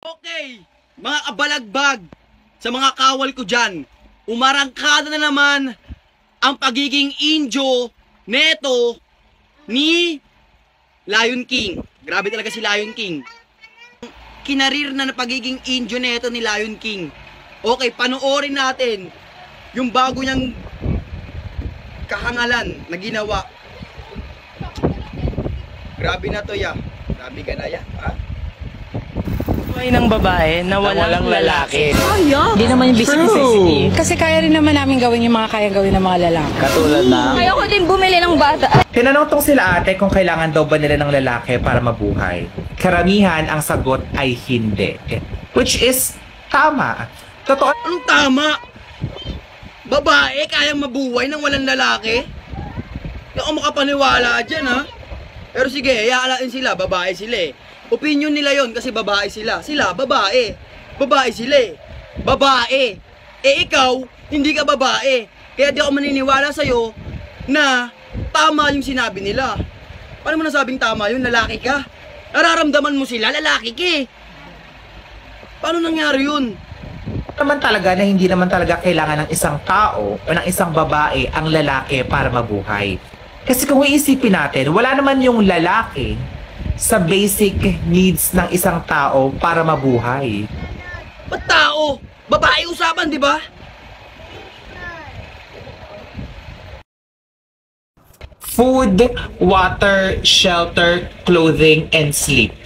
Okay, mga kabalagbag, sa mga kawal ko dyan, umarangkada na naman ang pagiging Indio neto ni Lion King. Grabe talaga si Lion King. Kinarir na pagiging Indio neto ni Lion King. Okay, panoorin natin yung bago niyang kahangalan na ginawa. Grabe na to ya. Grabe ka na ya, ha? Buhay ng babae na walang lalaki. Hindi naman yung business True. Kasi kaya rin naman namin gawin yung mga kayang gawin ng mga lalaki. Katulad na Kaya ko din bumili ng bata. Tinanong tong sila ate kung kailangan daw ba nila ng lalaki para mabuhay. Karamihan ang sagot ay hindi. Which is tama. Totoo. Anong tama? Babae kayang mabuhay nang walang lalaki? Hindi ako makapaniwala dyan, ha? Pero sige, hayaan sila, babae sila eh. Opinion nila yon kasi babae sila. Sila, babae. Babae sila eh. Babae. Eh ikaw, hindi ka babae. Kaya di ako maniniwala sa'yo na tama yung sinabi nila. Paano mo nasabing tama yun? Lalaki ka. Nararamdaman mo sila, lalaki ka eh. Paano nangyari yun? Naman talaga na hindi naman talaga kailangan ng isang tao o ng isang babae ang lalaki para mabuhay. Kasi kung iisipin natin, wala naman yung lalaki sa basic needs ng isang tao para mabuhay. Ba't tao? Babae usapan, di ba? Food, water, shelter, clothing, and sleep.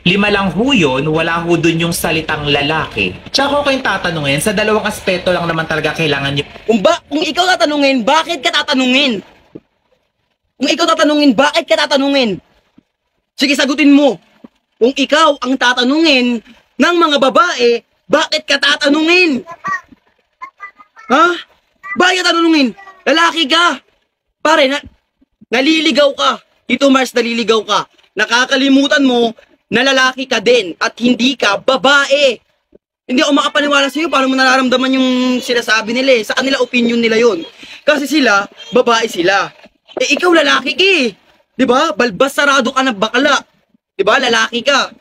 5 lang ho yun, wala ho dun yung salitang lalaki. Tsaka ko kayong tatanungin, sa dalawang aspeto lang naman talaga kailangan nyo. Kung ikaw tatanungin, bakit ka tatanungin? Kung ikaw tatanungin, bakit ka tatanungin? Sige, sagutin mo. Kung ikaw ang tatanungin ng mga babae, bakit ka tatanungin? Ha? Bakit ka tatanungin? Lalaki ka. Pare, naliligaw ka. Tito Mars, naliligaw ka. Nakakalimutan mo na lalaki ka din at hindi ka babae. Hindi ako makapaniwala sa iyo paano mo nararamdaman yung sinasabi nila eh. Sa kanila opinion nila yon. Kasi sila, babae sila. Eh ikaw lalaki ka eh. 'Di ba? Balbas sarado ka na bakla. 'Di ba? Lalaki ka.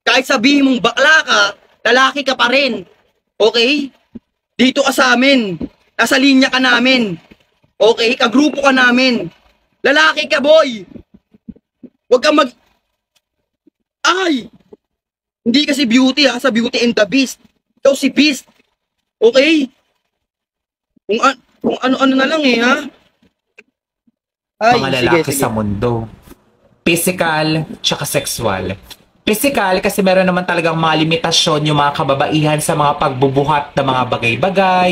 Kahit sabihin mong bakla ka, lalaki ka pa rin. Okay? Dito ka sa amin. Nasa linya ka namin. Okay? Kagrupo ka namin. Lalaki ka, boy. Huwag kang Ay! Hindi kasi beauty ha, sa Beauty and the Beast. Ikaw si Beast. Okay? Kung ano-ano na lang eh, ha? Ay, Mga lalaki sa mundo. Physical, tsaka sexual. Physical, kasi meron naman talagang mga limitasyon yung mga kababaihan sa mga pagbubuhat ng mga bagay-bagay,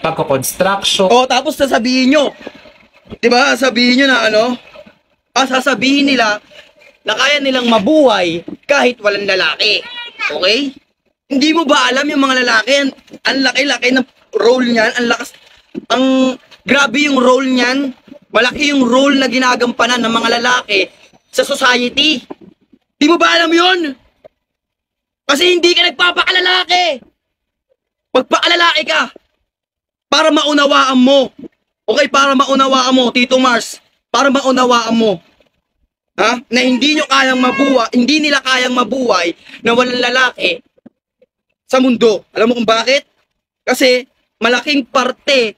pagko-construction. O, tapos sasabihin nyo. Diba? Sabihin nyo na ano? Sasabihin nila na kaya nilang mabuhay kahit walang lalaki. Okay? Hindi mo ba alam yung mga lalaki, ang laki-laki ng role niyan, grabe yung role niyan, malaki yung role na ginagampanan ng mga lalaki sa society. Di mo ba alam yun? Kasi hindi ka nagpapakalalaki. Magpakalalaki ka para maunawaan mo. Okay, para maunawaan mo, Tito Mars, para maunawaan mo. Ha? Na hindi nila kayang mabuhay na walang lalaki sa mundo. Alam mo kung bakit? Kasi malaking parte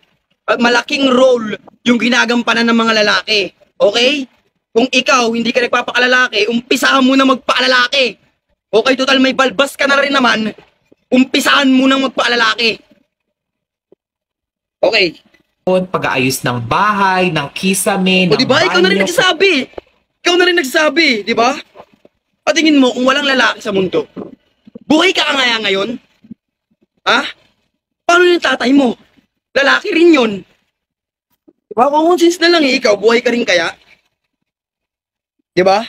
at malaking role yung ginagampanan ng mga lalaki. Okay? Kung ikaw hindi ka nagpapakalalaki, umpisahan mo na magpakalalaki. Okay, total may balbas ka na rin naman, umpisahan mo na magpakalalaki. Okay. Pag-aayos ng bahay, ng kisame, O ng diba? Ikaw na rin banyo. nagsasabi. Ikaw na rin nagsasabi, di ba? Patingin mo kung walang lalaki sa mundo. Buhay ka kaya ngayon? Ha? Paano yung tatay mo? Lalaki rin yun. Diba? Kung since na lang ikaw, buhay ka rin kaya? Diba?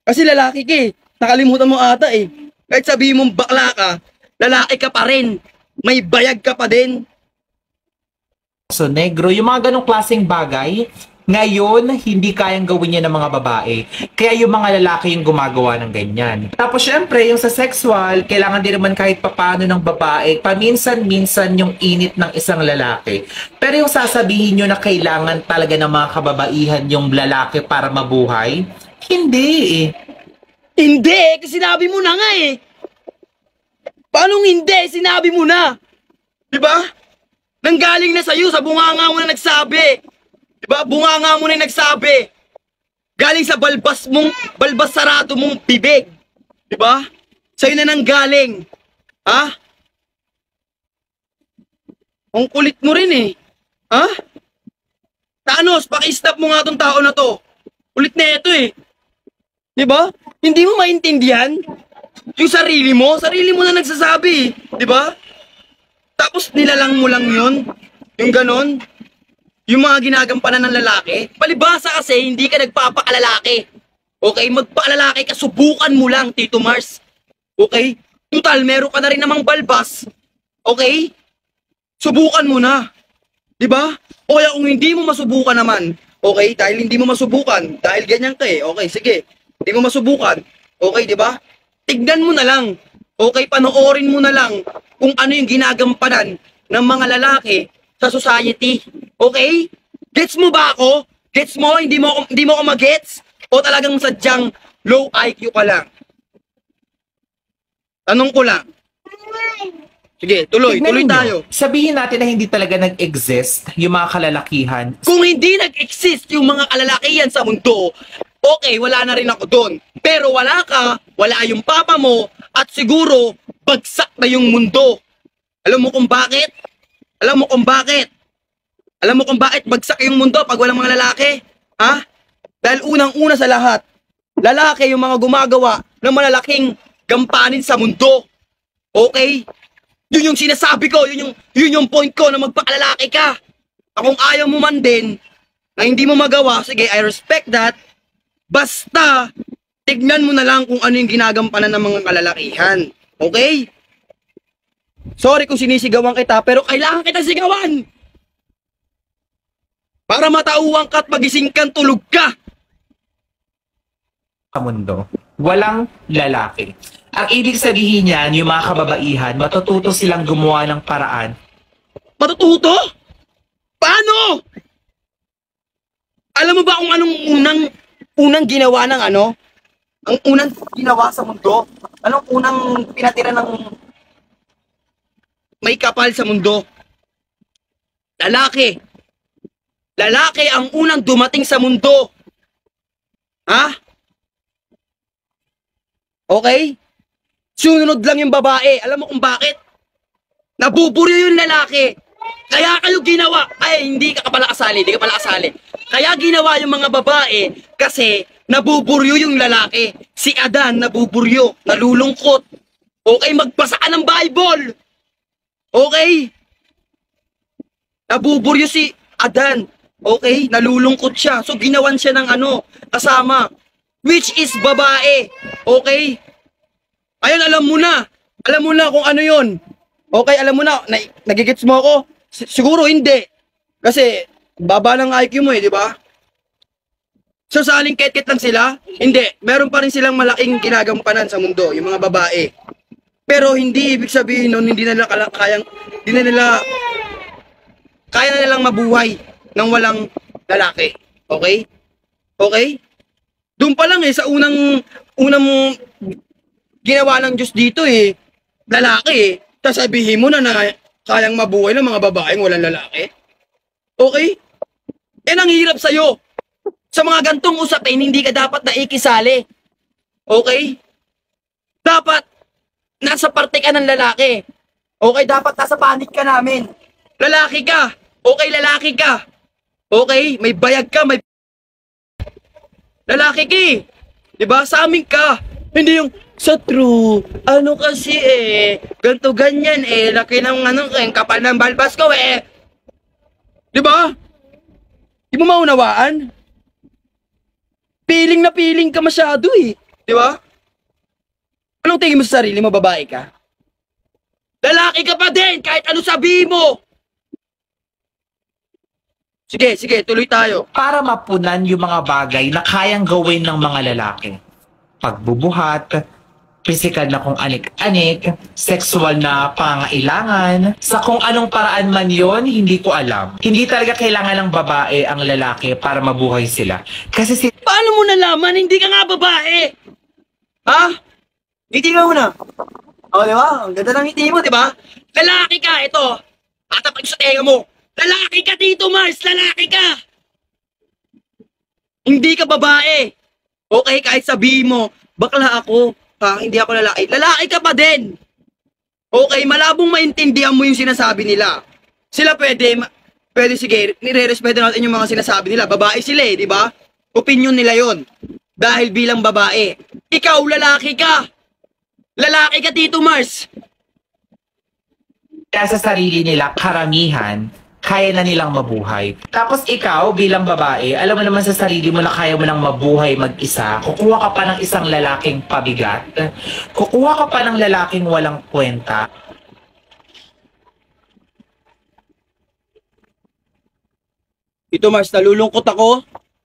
Kasi lalaki ka eh. Nakalimutan mo ata eh. Kahit sabihin mong bakla ka, lalaki ka pa rin. May bayag ka pa din. So negro, yung mga ganong klaseng bagay, ngayon, hindi kayang gawin niya ng mga babae. Kaya yung mga lalaki yung gumagawa ng ganyan. Tapos syempre, yung sa sexual, kailangan din naman kahit papano ng babae, paminsan-minsan yung init ng isang lalaki. Pero yung sasabihin nyo na kailangan talaga ng mga kababaihan yung lalaki para mabuhay, hindi eh. Hindi, kasi sinabi mo na nga eh. Anong hindi? Sinabi mo na. Diba? Nanggaling na sa'yo, sa bunganga mo na nagsabi. Diba? Bunganga mo na nagsabi. Galing sa balbas sarado mong bibig. Diba? Sa'yo na nanggaling. Ha? Ang kulit mo rin eh. Ha? Thanos, paki-stop mo nga tong tao na to. Kulit na ito eh. Diba? Hindi mo maintindihan? Yung sarili mo na nagsasabi. Diba? Tapos nilalang mo lang yun. Yung ganon. Yung mga ginagampanan ng lalaki. Palibasa kasi, hindi ka nagpapakalalaki. Okay? Magpakalalaki ka, subukan mo lang, Tito Mars. Okay? Total, meron ka na rin namang balbas. Okay? Subukan mo na. Diba? O kaya kung hindi mo masubukan naman, okay? Dahil hindi mo masubukan, dahil ganyan ka eh. Okay, sige. Hindi mo masubukan. Okay, diba? Tignan mo na lang. Okay, panoorin mo na lang kung ano yung ginagampanan ng mga lalaki sa society. Okay? Gets mo ba ako? Gets mo? Hindi mo ako mag-gets? O talagang sadyang low IQ ka lang? Tanong ko lang. Sige, tuloy Tignan ninyo. tayo. Sabihin natin na hindi talaga nag-exist yung mga kalalakihan. Kung hindi nag-exist yung mga kalalakihan sa mundo, okay, wala na rin ako doon. Pero wala ka, wala yung papa mo, at siguro, bagsak na yung mundo. Alam mo kung bakit? Alam mo kung bakit? Alam mo kung bakit bagsak yung mundo pag walang mga lalaki? Ha? Dahil unang-una sa lahat, lalaki yung mga gumagawa ng malalaking gampanin sa mundo. Okay? Yun yung sinasabi ko, yun yung point ko na magpakalalaki ka. Kung ayaw mo man din, na hindi mo magawa, sige, I respect that. Basta, tignan mo na lang kung ano yung ginagampanan ng mga kalalakihan. Okay? Sorry kung sinisigawan kita, pero kailangan kita sigawan. Para matauhan ka at magising kang tulog ka. Sa mundo, walang lalaki. Ang ibig sabihin niyan, yung mga kababaihan, matututo silang gumawa ng paraan. Matututo? Paano? Alam mo ba kung anong unang ginawa ng ano? Ang unang ginawa sa mundo? Anong unang pinatira ng may kapal sa mundo? Lalaki. Lalaki ang unang dumating sa mundo. Ha? Okay? Sunod lang yung babae. Alam mo kung bakit? Nabuburyo yung lalaki. Kaya kayo ginawa. Ay, hindi ka pala kasali. Hindi ka pala kasali. Kaya ginawa yung mga babae kasi nabuburyo yung lalaki. Si Adan nabuburyo. Nalulungkot. Okay, magbasa ka ng Bible. Okay? Nabuburyo si Adan. Okay? Nalulungkot siya. So, ginawan siya ng kasama. Which is babae. Okay? Ayun, alam mo na. Alam mo na kung ano yun. Okay, alam mo na. Nagigits mo ako? Siguro hindi. Kasi, baba ng IQ mo di ba? So, saling ket-ket lang sila? Hindi. Meron pa rin silang malaking ginagampanan sa mundo, yung mga babae. Pero, hindi ibig sabihin nun, hindi na nila kaya na nilang mabuhay ng walang lalaki. Okay? Okay? Doon pa lang sa unang ginawa ng Diyos dito lalaki sasabihin mo na kayang mabuhay ng mga babaeng walang lalaki. Okay? Ang hirap sa'yo. Sa mga gantong usapin, hindi ka dapat naikisali. Okay? Dapat, nasa parte ka ng lalaki. Okay? Dapat nasa panig ka namin. Lalaki ka. Okay, lalaki ka. Okay? May bayag ka, may lalaki ki. Diba? Sa amin ka. Hindi yung, sa true, kasi ganto ganyan laki ng kapal ng balbas ko Diba? Di mo maunawaan? Piling na piling ka masyado Diba? Anong tingin mo sa sarili mo, babae ka? Lalaki ka pa din, kahit ano sabihin mo! Sige, tuloy tayo. Para mapunan yung mga bagay na kayang gawin ng mga lalaki. Pagbubuhat, physical na kung anik-anik, sexual na pangailangan, sa kung anong paraan man yon, hindi ko alam. Hindi talaga kailangan ng babae ang lalaki para mabuhay sila. Kasi Paano mo nalaman hindi ka nga babae? Ha? Hindi mo na. Oh, di ba? Ang ganda ng ngiti mo, di ba? Lalaki ka, ito. Tatapag sa tenga mo. Lalaki ka dito, Mars! Lalaki ka! Hindi ka babae. Okay, kahit sabihin mo, bakla ako, ha, hindi ako lalaki. Lalaki ka pa din. Okay, malabong maintindihan mo yung sinasabi nila. Sila pwede sige, nire-respeto natin yung mga sinasabi nila. Babae sila eh, di ba? Opinion nila yon. Dahil bilang babae. Ikaw, lalaki ka. Lalaki ka dito, Mars. Kaya sa sarili nila, karamihan, kaya na nilang mabuhay. Tapos ikaw, bilang babae, alam mo naman sa sarili mo na kaya mo nang mabuhay mag-isa. Kukuha ka pa ng isang lalaking pabigat. Kukuha ka pa ng lalaking walang kwenta. Ito, Mars, nalulungkot ako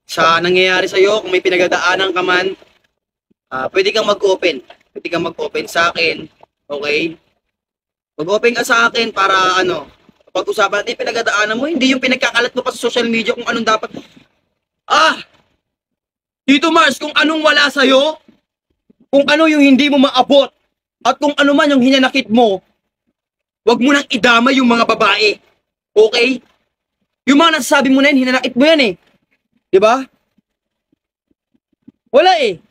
sa nangyayari sa'yo. Kung may pinagdadaanan ka man, pwede kang mag-open. Pwede kang mag-open sa akin. Okay? Mag-open ka sa akin para pag-usapan natin yung pinagdadaanan mo. Hindi yung pinagkakalat mo pa sa social media kung anong dapat. Dito, Mars, kung anong wala sa'yo, kung ano yung hindi mo maabot, at kung ano man yung hinanakit mo, wag mo nang idama yung mga babae. Okay? Yung mga nasasabi mo na yun, hinanakit mo yan eh. Diba? Wala eh.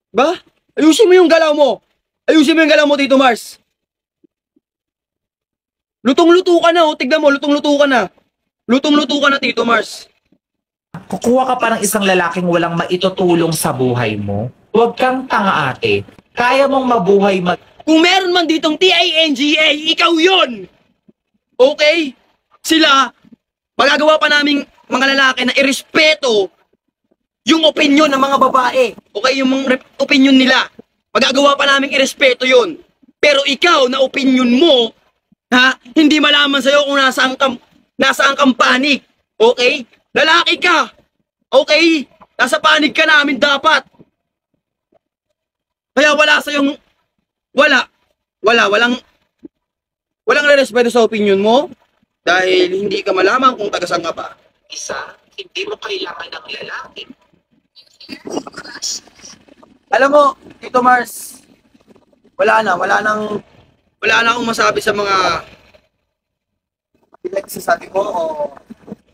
Diba? Ayusin mo yung galaw mo. Ayusin mo yung galaw mo, Tito Mars. Lutong-luto ka na, oh. Tignan mo, lutong-luto ka na. Lutong-luto ka na, Tito Mars. Kukuha ka pa ng isang lalaking walang maitutulong sa buhay mo. Huwag kang tanga, ate. Kaya mong mabuhay Kung meron man ditong TINGA, ikaw yun! Okay? Sila, magagawa pa naming mga lalaki na irespeto yung opinion ng mga babae. Okay? Yung mga opinion nila. Magagawa pa naming irespeto yun. Pero ikaw, na opinion mo, hindi malaman sa'yo kung nasaan kang panig. Okay? Lalaki ka. Okay? Nasa panig ka namin dapat. Kaya wala sa'yong walang respeto sa opinion mo dahil hindi ka malaman kung taga-saan ka pa. isa, hindi mo kailangan ng lalaki. Alam mo, Tito Mars, wala na akong masabi sa mga pinagsasabi ko o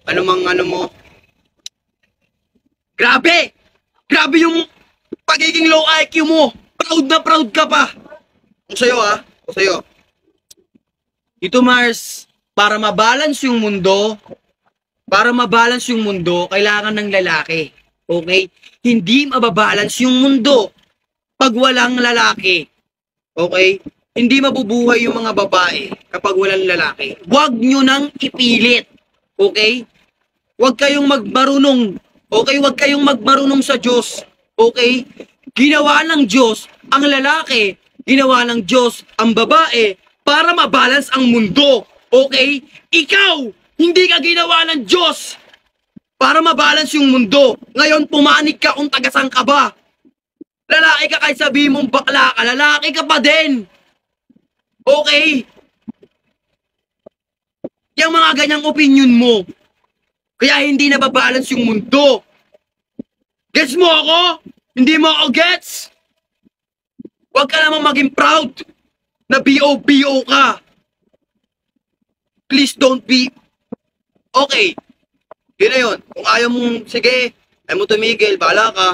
ano mo. Grabe yung pagiging low IQ mo. Proud na proud ka pa. Kung sa'yo. Tito Mars, para mabalance yung mundo, kailangan ng lalaki. Okay? Hindi mababalance yung mundo pag walang lalaki. Okay? Hindi mabubuhay yung mga babae kapag walang lalaki. Huwag nyo nang ipilit. Okay? Huwag kayong magmarunong. Okay? Huwag kayong magmarunong sa Diyos. Okay? Ginawa ng Diyos ang lalaki. Ginawa ng Diyos ang babae para mabalance ang mundo. Okay? Ikaw, hindi ka ginawa ng Diyos para mabalance yung mundo. Ngayon, pumanig ka kung tagasang ka ba. Lalaki ka kahit sabihin mong bakla ka, lalaki ka pa din. Okay? Yung mga ganyang opinion mo, kaya hindi nababalance yung mundo. Gets mo ako? Hindi mo ako gets? Huwag ka namang maging proud na B.O.B.O. ka. Please don't be... Okay. Yun na yun. Kung ayaw mong, sige, ayaw mo tumigil, bahala ka.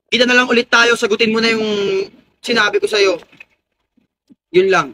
Kita na lang ulit tayo, sagutin mo na yung sinabi ko sa'yo. Yun lang.